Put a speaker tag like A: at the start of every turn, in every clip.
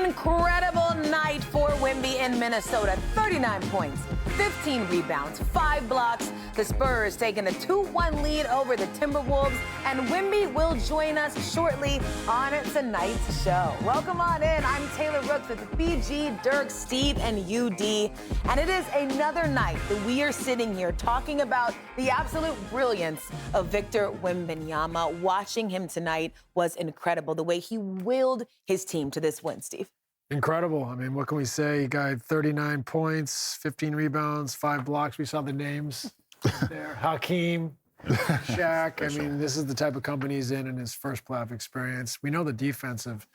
A: Incredible night for Wemby in Minnesota. 39 points, 15 rebounds, 5 blocks. The Spurs taking a 2-1 lead over the Timberwolves. And Wemby will join us shortly on tonight's show. Welcome on in. I'm Taylor Rooks with BG, Dirk, Steve, and UD. And it is another night that we are sitting here talking about the absolute brilliance of Victor Wembanyama. Watching him tonight was incredible. The way he willed his team to this win, Steve.
B: Incredible. I mean, what can we say? He got 39 points, 15 rebounds, 5 blocks. We saw the names there. Hakeem, Shaq. I mean, this is the type of company he's in his first playoff experience. We know the defensive,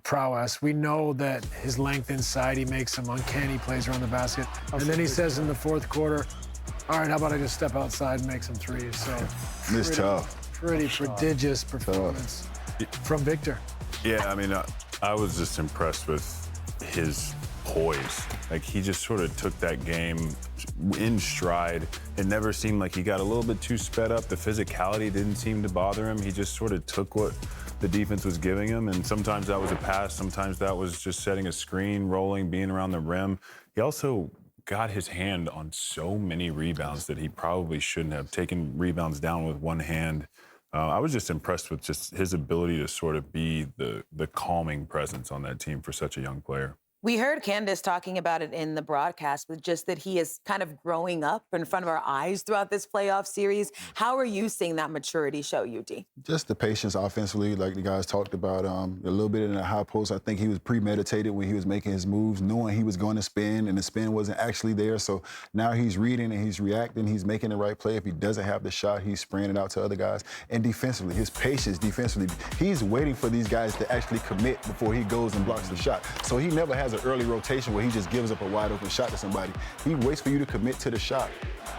B: prowess. We know that his length inside, he makes some uncanny plays around the basket. And then he says in the fourth quarter, all right, how about I just step outside and make some threes? So
C: it's tough.
B: Pretty prodigious performance from Victor.
D: Yeah, I mean, I was just impressed with his poise. Like, he just sort of took that game in stride. It never seemed like he got a little bit too sped up. The physicality didn't seem to bother him. He just sort of took what the defense was giving him, and sometimes that was a pass, sometimes that was just setting a screen, rolling, being around the rim. He also got his hand on so many rebounds that he probably shouldn't have taken rebounds down with one hand. I was just impressed with just his ability to sort of be the calming presence on that team for such a young player.
A: We heard Candace talking about it in the broadcast, but just that he is kind of growing up in front of our eyes throughout this playoff series. How are you seeing that maturity show, UD?
C: Just the patience offensively, like the guys talked about, a little bit in the high post. I think he was premeditated when he was making his moves, knowing he was going to spin, and the spin wasn't actually there. So now he's reading and he's reacting. He's making the right play. If he doesn't have the shot, he's spraying it out to other guys. And defensively, his patience defensively, he's waiting for these guys to actually commit before he goes and blocks the shot. So he never has an early rotation where he just gives up a wide open shot to somebody. He waits for you to commit to the shot,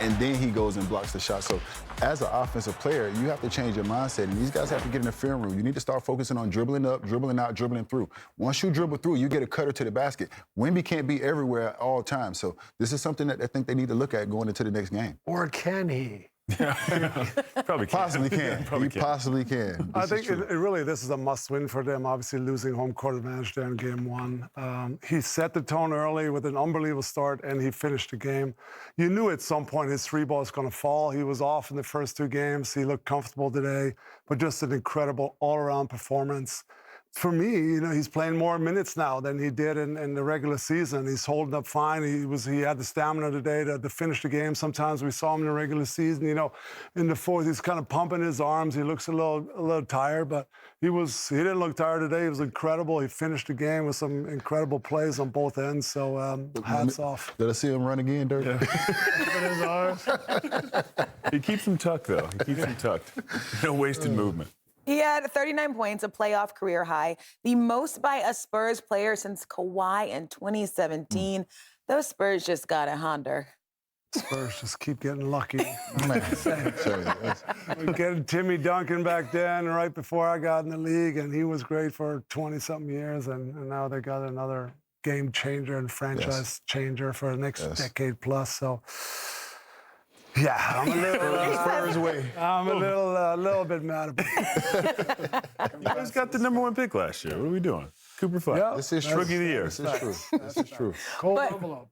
C: and then he goes and blocks the shot. So as an offensive player, you have to change your mindset, and these guys have to get in the film room. You need to start focusing on dribbling up, dribbling out, dribbling through. Once you dribble through, you get a cutter to the basket. Wemby can't be everywhere at all times. So this is something that I think they need to look at going into the next game.
B: Or can he?
D: Probably can.
C: Possibly can. Possibly can.
E: I think this is a must-win for them, obviously losing home court advantage there in game one. He set the tone early with an unbelievable start, and he finished the game. You knew at some point his three ball was going to fall. He was off in the first 2 games. He looked comfortable today, but just an incredible all-around performance. For me, he's playing more minutes now than he did in the regular season. He's holding up fine. He had the stamina today to finish the game. Sometimes we saw him in the regular season, in the fourth, he's kind of pumping his arms. He looks a little tired, but he didn't look tired today. He was incredible. He finished the game with some incredible plays on both ends. So hats off.
C: Did I see him run again, Dirk?
D: Yeah. His arms. He keeps them tucked, though. He keeps them tucked. No wasted movement.
A: He had 39 points, a playoff career high, the most by a Spurs player since Kawhi in 2017. Those Spurs just got a Honda.
E: Spurs just keep getting lucky. We're getting Timmy Duncan back then, right before I got in the league, and he was great for 20-something years, and now they got another game changer and franchise changer for the next decade plus. So. Yeah, I'm a little bit mad about it.
D: You guys got the #1 pick last year. What are we doing? Cooper Fleck.
E: Yep.
C: This is
D: Rookie of the year.
C: This is true. This is true.
B: Cold envelope.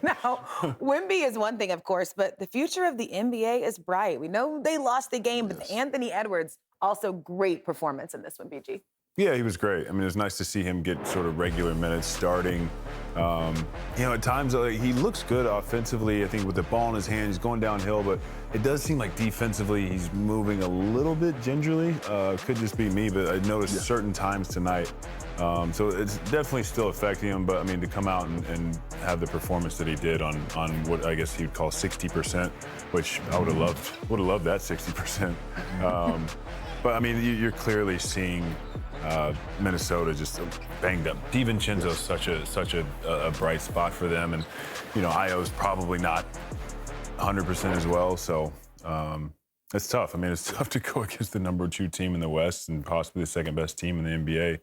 A: Now, Wemby is one thing, of course, but the future of the NBA is bright. We know they lost the game, but Anthony Edwards, also great performance in this one, BG.
D: Yeah, he was great. I mean, it was nice to see him get sort of regular minutes starting. At times he looks good offensively. I think with the ball in his hand, he's going downhill, but it does seem like defensively he's moving a little bit gingerly. Could just be me, but I noticed certain times tonight. So it's definitely still affecting him, but I mean, to come out and have the performance that he did on what I guess he would call 60%, which I would have loved that 60%. But I mean, you're clearly seeing Minnesota just banged up. DiVincenzo's such a bright spot for them, and Io's probably not 100% as well. So it's tough. I mean, it's tough to go against the #2 team in the West and possibly the second best team in the NBA,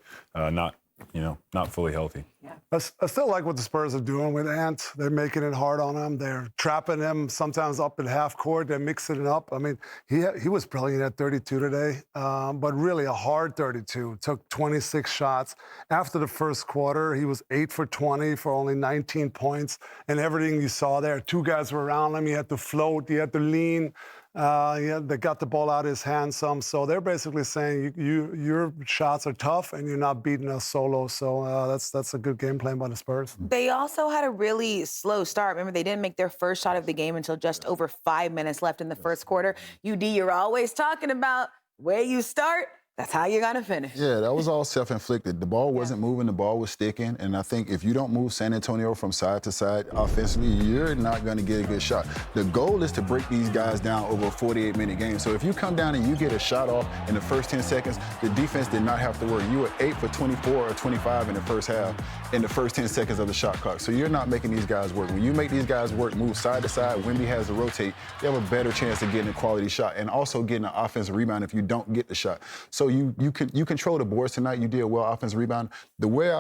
D: not fully healthy.
A: Yeah.
E: I still like what the Spurs are doing with Ant. They're making it hard on him. They're trapping him sometimes up in half court. They're mixing it up. I mean, he was brilliant at 32 today, but really a hard 32. Took 26 shots. After the first quarter, he was 8 for 20 for only 19 points. And everything you saw there, two guys were around him. He had to float. He had to lean. They got the ball out of his hand some. So they're basically saying your shots are tough and you're not beating us solo. So that's a good game plan by the Spurs.
A: They also had a really slow start. Remember, they didn't make their first shot of the game until just over 5 minutes left in the first quarter. UD, you're always talking about where you start. That's how you're going to finish.
C: Yeah, that was all self-inflicted. The ball wasn't moving, the ball was sticking, and I think if you don't move San Antonio from side to side offensively, you're not going to get a good shot. The goal is to break these guys down over a 48-minute game. So if you come down and you get a shot off in the first 10 seconds, the defense did not have to work. You were 8 for 24 or 25 in the first half in the first 10 seconds of the shot clock. So you're not making these guys work. When you make these guys work, move side to side, Wemby has to rotate, you have a better chance of getting a quality shot and also getting an offensive rebound if you don't get the shot. So you control the boards tonight. You did well offensive rebound. Where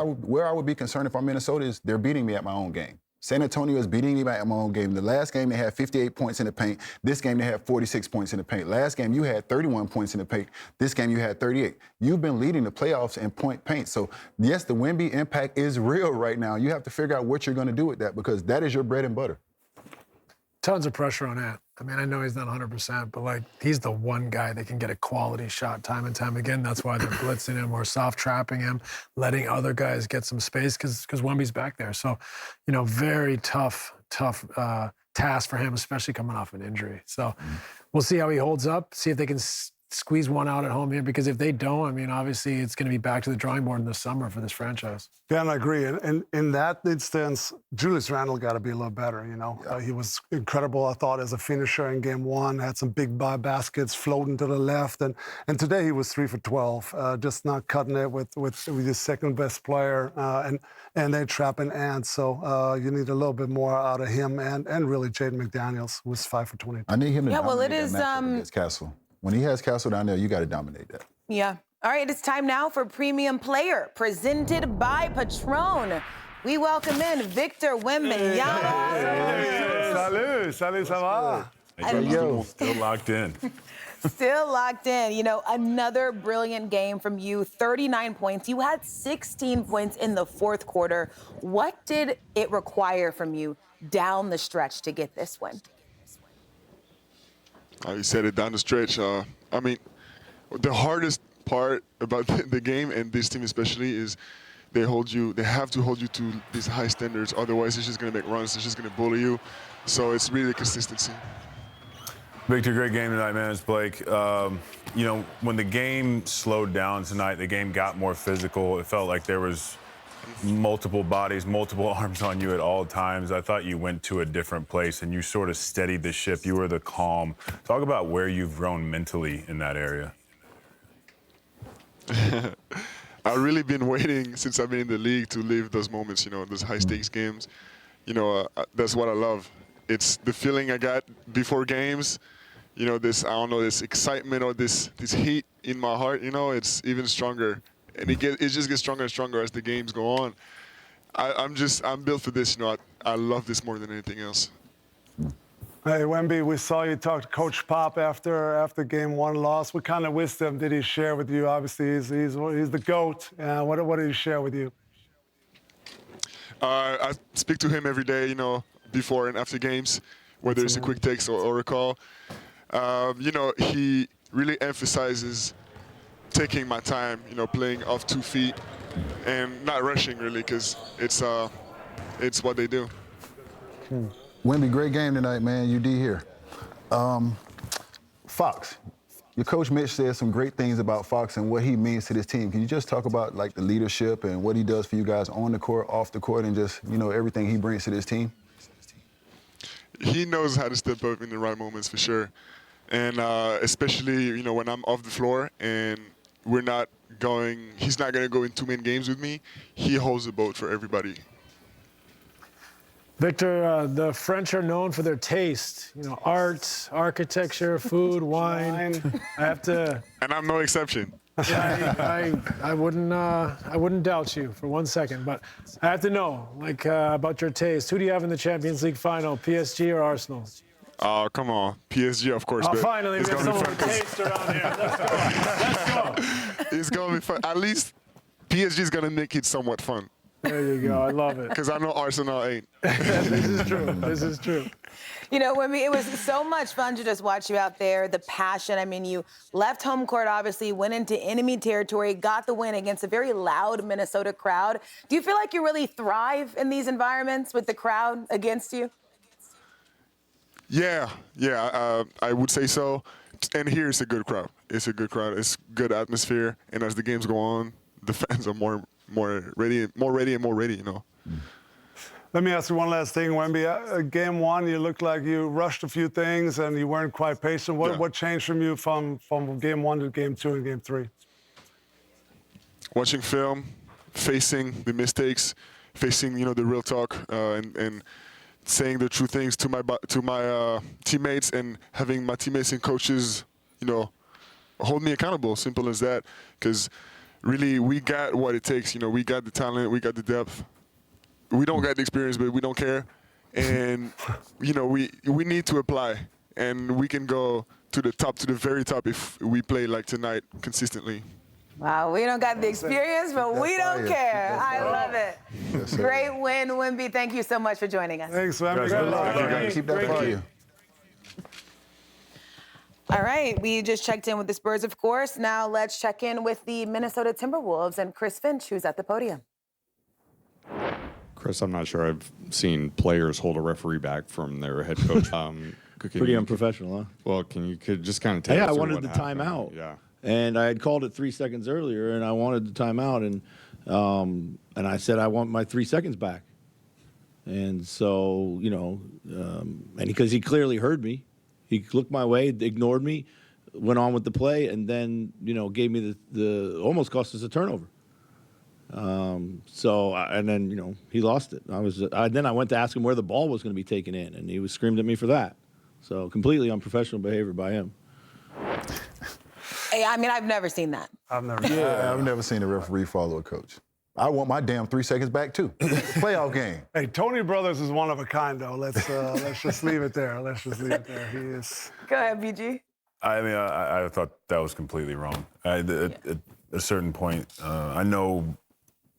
C: I would be concerned if I'm Minnesota is they're beating me at my own game. San Antonio is beating me at my own game. The last game, they had 58 points in the paint. This game, they had 46 points in the paint. Last game, you had 31 points in the paint. This game, you had 38. You've been leading the playoffs in point paint. So, yes, the Wemby impact is real right now. You have to figure out what you're going to do with that because that is your bread and butter.
B: Tons of pressure on Ant. I mean, I know he's not 100%, but, like, he's the one guy that can get a quality shot time and time again. That's why they're blitzing him or soft trapping him, letting other guys get some space because Wemby's back there. So, you know, very tough task for him, especially coming off an injury. So we'll see how he holds up, see if they can squeeze one out at home here, because if they don't, I mean, obviously it's going to be back to the drawing board in the summer for this franchise.
E: Yeah, and I agree. And in that instance, Julius Randle got to be a little better, you know.
C: Yeah.
E: He was incredible, I thought, as a finisher in game one, had some big baskets floating to the left. And today he was 3 for 12, just not cutting it with his second best player. And they're trapping Ant. So you need a little bit more out of him and really Jaden McDaniels, who was 5 for 20.
C: I need him to dominate
A: it is
C: that matchup against Castle. When he has Castle down there, you got to dominate that.
A: Yeah. All right, it's time now for Premium Player, presented by Patron. We welcome in Victor Wembanyama.
E: Salut, ça va?
D: Still locked in.
A: Still locked in. You know, another brilliant game from you, 39 points. You had 16 points in the fourth quarter. What did it require from you down the stretch to get this win?
F: You said it down the stretch. I mean, the hardest part about the game, and this team especially, is they have to hold you to these high standards. Otherwise, it's just going to make runs. It's just going to bully you. So it's really consistency.
D: Victor, great game tonight, man. It's Blake. You know, when the game slowed down tonight, the game got more physical. It felt like there was multiple bodies, multiple arms on you at all times. I thought you went to a different place and you sort of steadied the ship. You were the calm. Talk about where you've grown mentally in that area.
F: I've really been waiting since I've been in the league to live those moments, you know, those high-stakes games. You know, that's what I love. It's the feeling I got before games. You know, this, I don't know, this excitement or this heat in my heart, you know, it's even stronger. And it just gets stronger and stronger as the games go on. I'm built for this, you know. I love this more than anything else.
E: Hey, Wemby, we saw you talk to Coach Pop after game one loss. What kind of wisdom did he share with you? Obviously, he's the GOAT. What did he share with you?
F: I speak to him every day, you know, before and after games, whether it's a quick text or a call. You know, he really emphasizes taking my time, you know, playing off 2 feet and not rushing really, because it's what they do.
C: Wemby, great game tonight, man. UD here. Fox, your coach Mitch said some great things about Fox and what he means to this team. Can you just talk about like the leadership and what he does for you guys on the court, off the court, and just, you know, everything he brings to this team?
F: He knows how to step up in the right moments for sure. And especially, you know, when I'm off the floor and he's not going to go in too many games with me, he holds the boat for everybody.
B: Victor, the French are known for their taste. You know, art, architecture, food, wine. I have to.
F: And I'm no exception.
B: I wouldn't doubt you for 1 second, but I have to know, about your taste. Who do you have in the Champions League final, PSG or Arsenal?
F: Oh, come on. PSG, of course.
B: Oh,
F: but
B: finally, we
F: it's
B: have
F: gonna be
B: someone
F: fun
B: with taste around here. Let's go.
F: It's going to be fun. At least PSG is going to make it somewhat fun.
B: There you go. I love it.
F: Because I know Arsenal ain't.
B: This is true. This is true.
A: You know, Wemby, it was so much fun to just watch you out there, the passion. I mean, you left home court, obviously, went into enemy territory, got the win against a very loud Minnesota crowd. Do you feel like you really thrive in these environments with the crowd against you?
F: Yeah, I would say so. And here it's a good crowd. It's a good crowd. It's good atmosphere. And as the games go on, the fans are more ready, you know.
E: Let me ask you one last thing, Wemby. Game one, you looked like you rushed a few things and you weren't quite patient. What changed from you from game one to game two and game three?
F: Watching film, facing the mistakes, facing the real talk, and saying the true things to my teammates, and having my teammates and coaches, hold me accountable. Simple as that. Because really, we got what it takes. We got the talent, we got the depth. We don't got the experience, but we don't care. And we need to apply, and we can go to the top, to the very top, if we play like tonight consistently.
A: Wow, we don't got the experience, but we don't care. I love it.
C: Yes,
A: Great win, Wemby. Thank you so much for joining us.
E: Thanks, Wemby.
D: Good
E: Good
D: luck.
E: luck.
C: Keep that fire.
A: All right, we just checked in with the Spurs, of course. Now let's check in with the Minnesota Timberwolves and Chris Finch, who's at the podium.
G: Chris, I'm not sure I've seen players hold a referee back from their head coach.
H: Pretty unprofessional, huh?
G: Well, could just kind of take
H: Hey,
G: us
H: I
G: through
H: wanted
G: what
H: the
G: happened?
H: timeout.
G: Yeah.
H: And I had called it 3 seconds earlier, and I wanted the timeout, and I said I want my 3 seconds back. And so, and because he clearly heard me, he looked my way, ignored me, went on with the play, and then gave me the almost cost us a turnover. And then he lost it. Then I went to ask him where the ball was going to be taken in, and he was screamed at me for that. So completely unprofessional behavior by him.
A: Hey, I mean, I've never seen that.
E: I've never.
C: I've never seen a referee follow a coach. I want my damn 3 seconds back too. Playoff game.
E: Hey, Tony Brothers is one of a kind, though. Let's just leave it there. He is.
A: Go ahead, BG.
D: I mean, I thought that was completely wrong. At a certain point, I know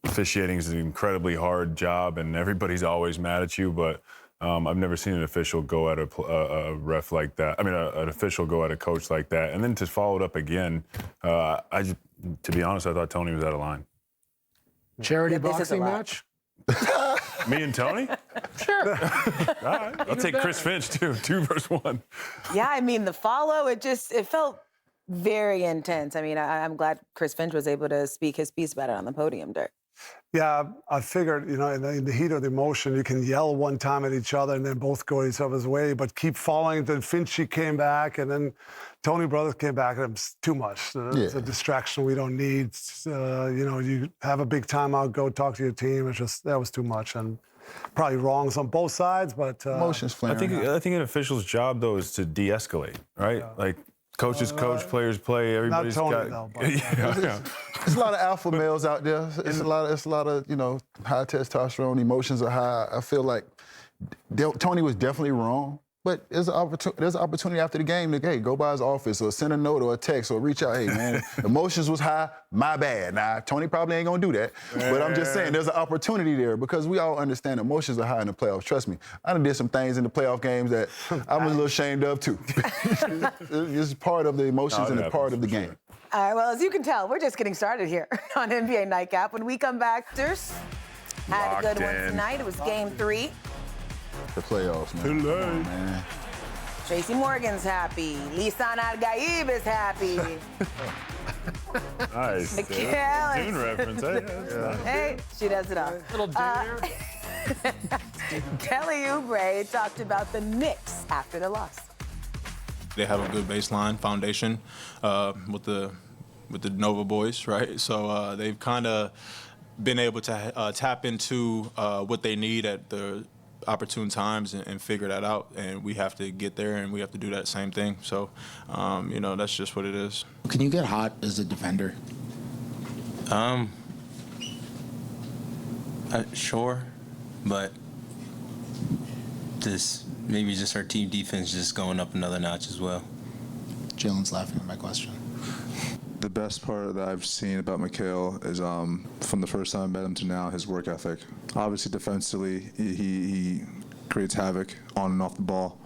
D: officiating is an incredibly hard job, and everybody's always mad at you, but I've never seen an official go at a ref like that. I mean, an official go at a coach like that. And then to follow it up again, to be honest, I thought Tony was out of line.
B: Charity
A: Yeah, this is a
B: boxing
A: lot.
B: match?
D: Me and Tony? Sure. All right. I'll take Chris Finch, too. 2 versus 1.
A: Yeah, I mean, the follow, it felt very intense. I mean, I'm glad Chris Finch was able to speak his piece about it on the podium, Dirk.
E: Yeah, I figured, in the heat of the emotion, you can yell one time at each other and then both go each other's way, but keep following. Then Finchy came back, and then Tony Brothers came back, and it was too much. It's a distraction we don't need. You have a big timeout, go talk to your team. That was too much, and probably wrongs on both sides, but...
C: Emotions flaring.
D: I think an official's job, though, is to de-escalate, right? Yeah. Like, coaches coach, players play, everybody's
E: not Tony,
D: got...
E: though, but,
D: yeah.
C: There's a lot of alpha males out there. It's a lot of high testosterone. Emotions are high. I feel like Tony was definitely wrong, but there's an opportunity after the game to go by his office or send a note or a text or reach out. Hey man, emotions was high. My bad. Now Tony probably ain't gonna do that, but I'm just saying there's an opportunity there because we all understand emotions are high in the playoffs. Trust me, I done did some things in the playoff games that I'm a little ashamed of too. It's part of the emotions and a part of the game.
A: All right, well, as you can tell, we're just getting started here on NBA Nightcap. When we come back, Spurs had a good one tonight. It was game 3.
C: The playoffs, man. Come on, man.
A: Tracy Morgan's happy. Lisan Al-Gaib is happy.
D: Nice.
A: Mikal
D: Dune reference, eh?
A: Hey, she does it all.
B: Little dinner.
A: Kelly Oubre talked about the Knicks after the loss.
I: They have a good baseline foundation with the Nova boys, right? So they've kind of been able to tap into what they need at the opportune times and figure that out. And we have to get there, and we have to do that same thing. So, that's just what it is.
J: Can you get hot as a defender?
K: Sure, but maybe just our team defense just going up another notch as well.
J: Jalen's laughing at my question.
L: The best part that I've seen about Mikal is from the first time I met him to now, his work ethic. Obviously, defensively, he creates havoc on and off the ball,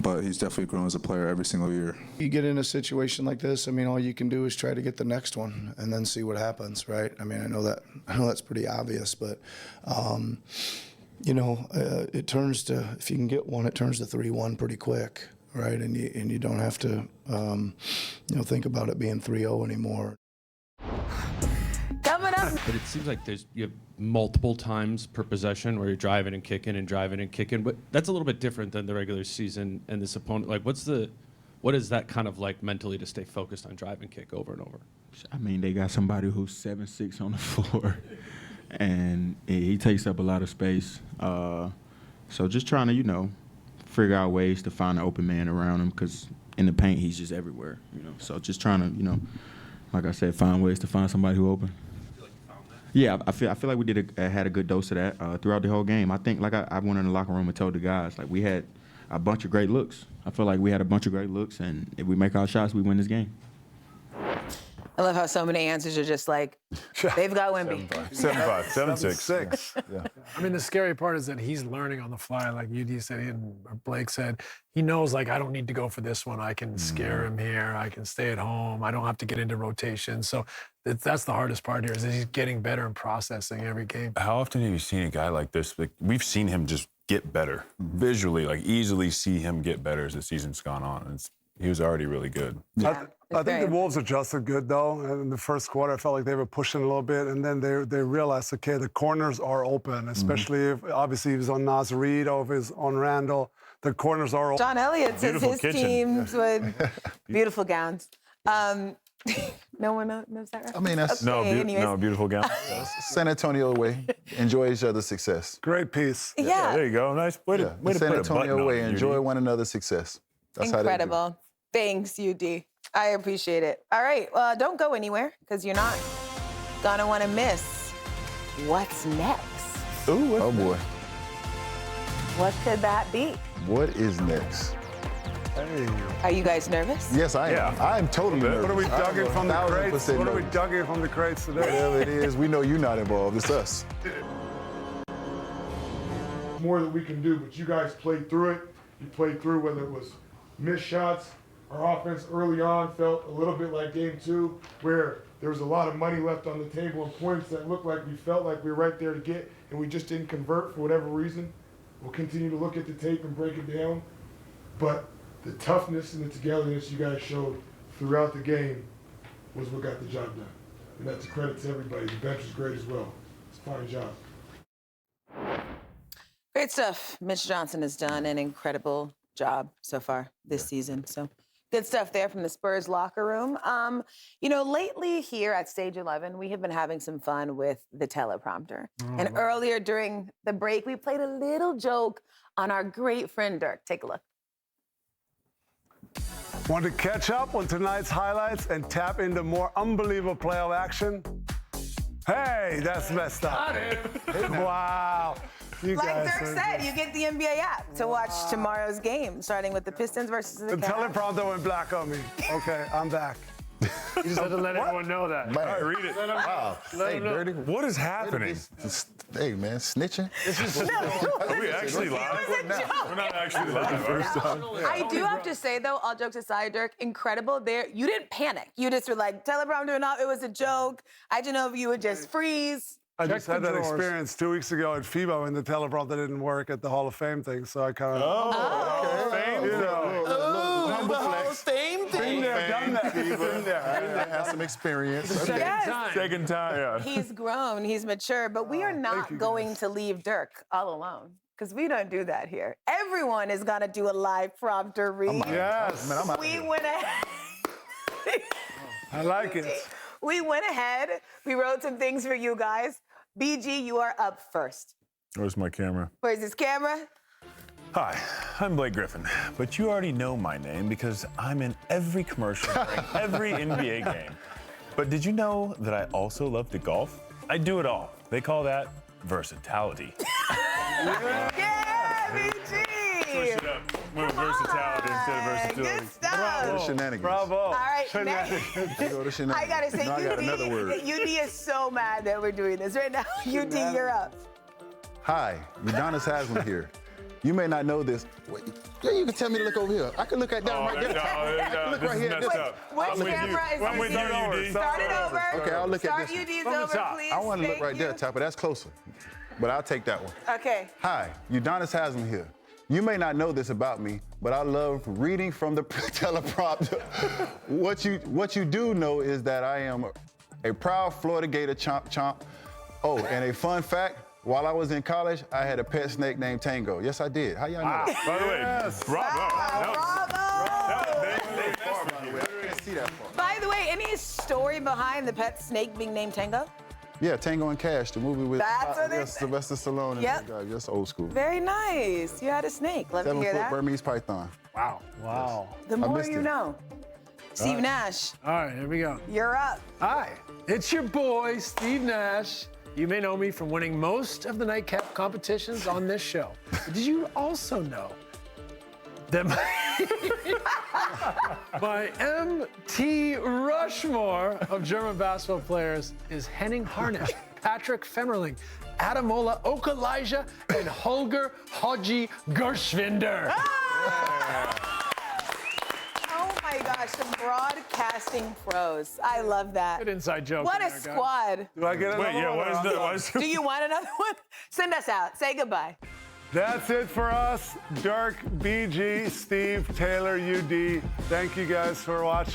L: but he's definitely grown as a player every single year.
M: You get in a situation like this, I mean, all you can do is try to get the next one and then see what happens, right? I mean, I know that's pretty obvious, but it turns to, if you can get one, it turns to 3-1 pretty quick, right? And you don't have to think about it being 3-0 anymore.
A: Coming up.
N: But it seems like you have multiple times per possession where you're driving and kicking, but that's a little bit different than the regular season and this opponent. Like, what is that kind of like mentally to stay focused on drive and kick over and over?
O: I mean, they got somebody who's 7'6" on the floor, and he takes up a lot of space. So just trying to, figure out ways to find an open man around him, because in the paint he's just everywhere. So just trying to, like I said, find ways to find somebody who open. Yeah, I feel like we had a good dose of that throughout the whole game. I think, like I went in the locker room and told the guys, like, we had a bunch of great looks. I feel like we had a bunch of great looks, and if we make our shots, we win this game.
A: I love how so many answers are just like, they've got Wemby.
D: 7-5, 7-6.
B: Yeah. I mean, the scary part is that he's learning on the fly, like UD said and Blake said. He knows, like, I don't need to go for this one. I can scare him here. I can stay at home. I don't have to get into rotation. So that's the hardest part here, is that he's getting better and processing every game.
D: How often have you seen a guy like this? Like, we've seen him just get better visually, like easily see him get better as the season's gone on. He was already really good.
E: Yeah, I think the Wolves adjusted good, though. In the first quarter, I felt like they were pushing a little bit, and then they realized, okay, the corners are open, especially if, obviously, he was on Naz Reid or if he's on Randall. The corners are open.
A: John Elliott says his teams with beautiful gowns. No one knows that, right?
C: I mean, that's
D: beautiful gown.
C: San Antonio way. Enjoy each other's success.
E: Great piece.
A: Yeah.
D: There you go. Nice way to put
C: San
D: a
C: Antonio
D: button
C: way.
D: on it,
C: Enjoy one another's success. That's
A: incredible.
C: How they do.
A: Thanks, UD. I appreciate it. All right, well, don't go anywhere, because you're not gonna want to miss what's next.
C: Ooh, oh boy.
A: What could that be?
C: What is next?
E: Hey.
A: Are you guys nervous?
C: Yes, I am.
D: Yeah.
C: I am totally nervous.
E: What are we dugging from the crates? What are we dugging from the crates today?
C: Whatever it is, we know you're not involved. It's us.
P: More that we can do, but you guys played through it. You played through whether it was missed shots. Our offense early on felt a little bit like game 2, where there was a lot of money left on the table and points that looked like we felt like we were right there to get, and we just didn't convert for whatever reason. We'll continue to look at the tape and break it down, but the toughness and the togetherness you guys showed throughout the game was what got the job done. And that's a credit to everybody. The bench was great as well. It's a fine job.
A: Great stuff. Mitch Johnson has done an incredible job so far this season. So good stuff there from the Spurs locker room. Lately here at Stage 11, we have been having some fun with the teleprompter. And earlier during the break, we played a little joke on our great friend Dirk. Take a look.
E: Want to catch up on tonight's highlights and tap into more unbelievable playoff action? Hey, that's messed up. Wow. You
A: like
E: guys
A: Dirk said, you get the NBA app to watch tomorrow's game, starting with the Pistons versus the Cavs.
E: The teleprompter went black on me. Okay, I'm back.
B: You just had to let everyone know that.
D: All right, read it.
C: Wow. Hey, Dirty.
D: What is happening?
C: Hey, man, snitching.
D: Are we actually live? We're not actually live. First time.
A: I do have to say, though, all jokes aside, Dirk, incredible. You didn't panic. You just were like, teleprompter or not, it was a joke. I didn't know if you would just freeze.
E: I just had that experience 2 weeks ago at FIBA when the teleprompter didn't work at the Hall of Fame thing, so I kind of...
C: Humble flex.
A: Fame thing.
E: Been there, done that. Been there.
C: Have some experience.
D: Second time, yeah.
A: He's grown, he's mature, but we are not going to leave Dirk all alone, because we don't do that here. Everyone is going to do a live prompter read.
E: Yes.
C: Man, I'm
A: We went ahead.
E: I like it.
A: We went ahead. We wrote some things for you guys. BG, you are up first.
D: Where's my camera?
A: Where's his camera?
D: Hi, I'm Blake Griffin, but you already know my name because I'm in every commercial during every NBA game. But did you know that I also love to golf? I do it all. They call that versatility.
A: Yeah, BG!
D: Push it up. We're versatility instead of versatility.
A: Good stuff.
C: Shenanigans.
E: Bravo.
A: All right, next.
C: Go to shenanigans.
A: I gotta say,
C: No, I got another word.
A: UD is so mad that we're doing this right now. UD, you're up.
C: Hi, Udonis Haslam here. You may not know this. Wait, yeah, you can tell me to look over here. I can look at that right there. I can look
D: this
C: right
D: is
C: here.
D: messed up.
A: Which
D: I'm with
A: camera
D: you.
A: is
D: I'm with you, UD.
A: Start it over.
C: Okay, I'll look
A: Start
C: at this.
A: UD's
C: From the
A: over,
C: top.
A: please.
C: I want to look
A: Thank
C: right there,
A: you.
C: Tapper. That's closer. But I'll take that one.
A: Okay.
C: Hi, Udonis Haslam here. You may not know this about me, but I love reading from the teleprompter. What you do know is that I am a proud Florida Gator chomp. Oh, and a fun fact, while I was in college, I had a pet snake named Tango. Yes, I did. How y'all know that?
D: By the way,
A: Bravo.
C: I can't see that far.
A: By the way, any story behind the pet snake being named Tango?
C: Yeah, Tango and Cash, the movie with
A: That's what they
C: Sylvester Stallone and
A: Yep.
C: that guy. That's old school.
A: Very nice. You had a snake. Love to hear
C: 7-foot
A: that.
C: Burmese python.
B: Wow.
E: Wow.
A: The
C: I
A: more
C: missed
A: you
C: it.
A: know. Steve Nash,
B: All right, here we go.
A: you're up.
B: Hi, it's your boy, Steve Nash. You may know me from winning most of the nightcap competitions on this show. But did you also know that my MT Rushmore of German basketball players is Henning Harnisch, Patrick Femmerling, Adamola Okalija, and Holger Hodgie Gershwinder.
A: Oh my gosh, the broadcasting pros. I love that.
B: Good inside joke.
A: What
B: in
A: a
B: there, guys.
A: squad.
E: Do I get another
D: Wait, yeah,
E: one?
D: why is
A: Do you want another one? Send us out. Say goodbye.
E: That's it for us. Dirk, BG, Steve, Taylor, UD. Thank you guys for watching.